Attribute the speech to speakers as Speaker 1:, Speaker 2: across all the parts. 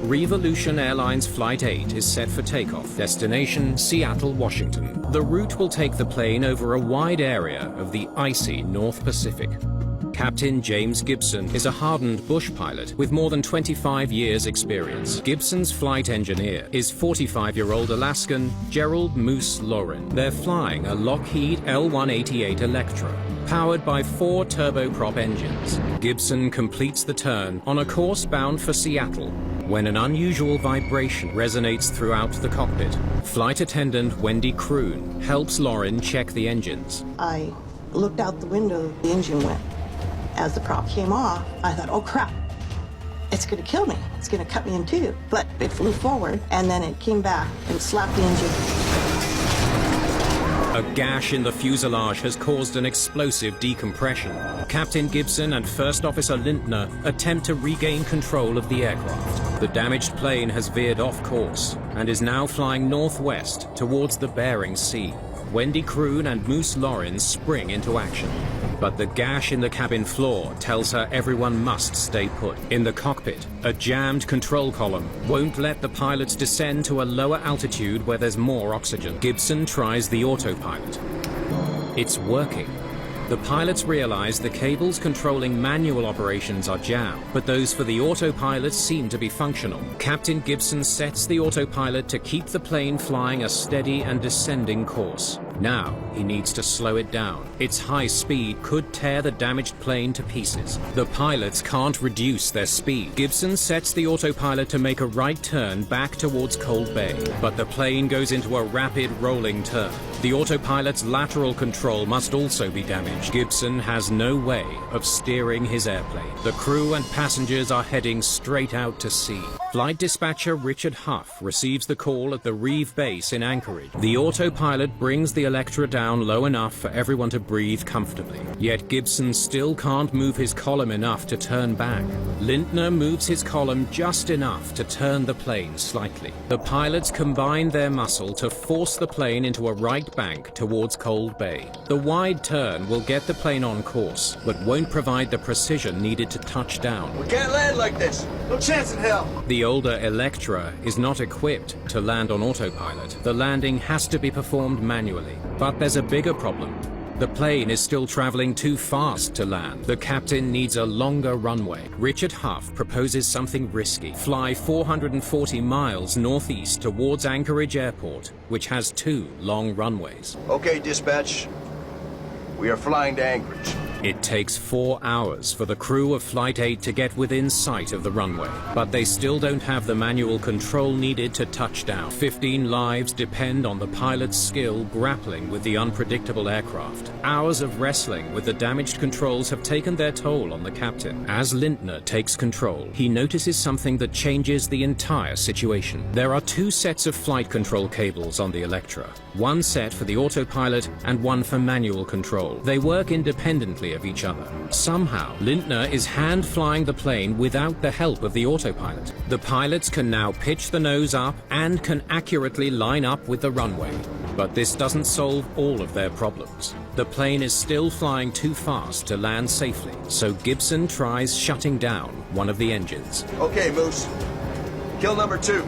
Speaker 1: Revolution Airlines Flight 8 is set for takeoff. Destination, Seattle, Washington. The route will take the plane over a wide area of the icy North Pacific. Captain James Gibson is a hardened bush pilot with more than 25 years' experience. Gibson's flight engineer is 45-year-old Alaskan Gerald Moose Lauren. They're flying a Lockheed L-188 Electra, powered by 4 turboprop engines. Gibson completes the turn on a course bound for Seattle when an unusual vibration resonates throughout the cockpit. Flight attendant Wendy Kroon helps Lauren check the engines.
Speaker 2: I looked out the window, the engine went. As the prop came off, I thought, oh crap, it's gonna kill me. It's gonna cut me in two. But it flew forward, and then it came back and slapped the engine.
Speaker 1: A gash in the fuselage has caused an explosive decompression. Captain Gibson and First Officer Lintner attempt to regain control of the aircraft. The damaged plane has veered off course and is now flying northwest towards the Bering Sea. Wendy Kroon and Moose Lauren spring into action. But the gash in the cabin floor tells her everyone must stay put. In the cockpit, a jammed control column won't let the pilots descend to a lower altitude where there's more oxygen. Gibson tries the autopilot. It's working. The pilots realize the cables controlling manual operations are jammed, but those for the autopilot seem to be functional. Captain Gibson sets the autopilot to keep the plane flying a steady and descending course. Now, he needs to slow it down. Its high speed could tear the damaged plane to pieces. The pilots can't reduce their speed. Gibson sets the autopilot to make a right turn back towards Cold Bay, but the plane goes into a rapid rolling turn. The autopilot's lateral control must also be damaged. Gibson has no way of steering his airplane. The crew and passengers are heading straight out to sea. Flight dispatcher Richard Huff receives the call at the Reeve base in Anchorage. The autopilot brings the Electra down low enough for everyone to breathe comfortably. Yet Gibson still can't move his column enough to turn back. Lintner moves his column just enough to turn the plane slightly. The pilots combine their muscle to force the plane into a right bank towards Cold Bay. The wide turn will get the plane on course, but won't provide the precision needed to touch down.
Speaker 3: We can't land like this. No chance in hell.
Speaker 1: The older Electra is not equipped to land on autopilot. The landing has to be performed manually. But there's a bigger problem. The plane is still traveling too fast to land. The captain needs a longer runway. Richard Huff proposes something risky. Fly 440 miles northeast towards Anchorage Airport, which has 2 long runways.
Speaker 3: Okay, dispatch. We are flying to Anchorage.
Speaker 1: It takes 4 hours for the crew of Flight 8 to get within sight of the runway, but they still don't have the manual control needed to touch down. 15 lives depend on the pilot's skill grappling with the unpredictable aircraft. Hours of wrestling with the damaged controls have taken their toll on the captain. As Lintner takes control, he notices something that changes the entire situation. There are 2 sets of flight control cables on the Electra. One set for the autopilot and one for manual control. They work independently of each other. Somehow, Lintner is hand-flying the plane without the help of the autopilot. The pilots can now pitch the nose up and can accurately line up with the runway. But this doesn't solve all of their problems. The plane is still flying too fast to land safely, so Gibson tries shutting down one of the engines.
Speaker 3: Okay, Moose. Kill number 2.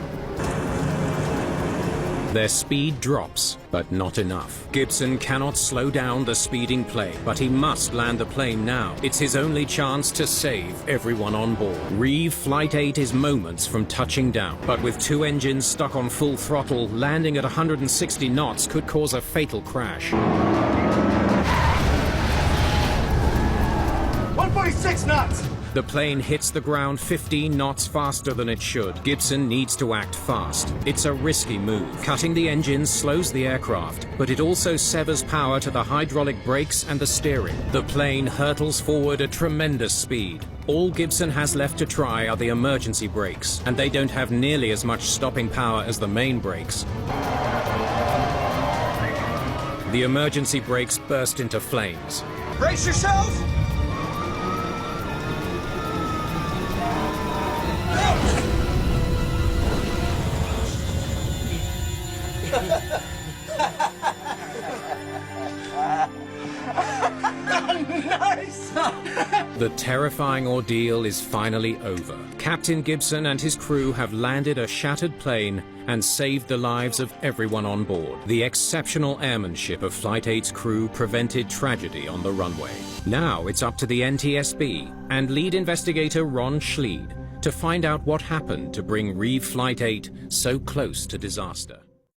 Speaker 1: Their speed drops, but not enough. Gibson cannot slow down the speeding plane, but he must land the plane now. It's his only chance to save everyone on board. Reeve Flight 8 is moments from touching down, but with 2 engines stuck on full throttle, landing at 160 knots could cause a fatal crash.
Speaker 3: 146 knots!
Speaker 1: The plane hits the ground 15 knots faster than it should. Gibson needs to act fast. It's a risky move. Cutting the engines slows the aircraft, but it also severs power to the hydraulic brakes and the steering. The plane hurtles forward at tremendous speed. All Gibson has left to try are the emergency brakes, and they don't have nearly as much stopping power as the main brakes. The emergency brakes burst into flames.
Speaker 3: Brace yourselves! Nice!
Speaker 1: The terrifying ordeal is finally over. Captain Gibson and his crew have landed a shattered plane and saved the lives of everyone on board. The exceptional airmanship of Flight 8's crew prevented tragedy on the runway. Now it's up to the NTSB and lead investigator Ron Schleed to find out what happened to bring Reeve Flight 8 so close to disaster.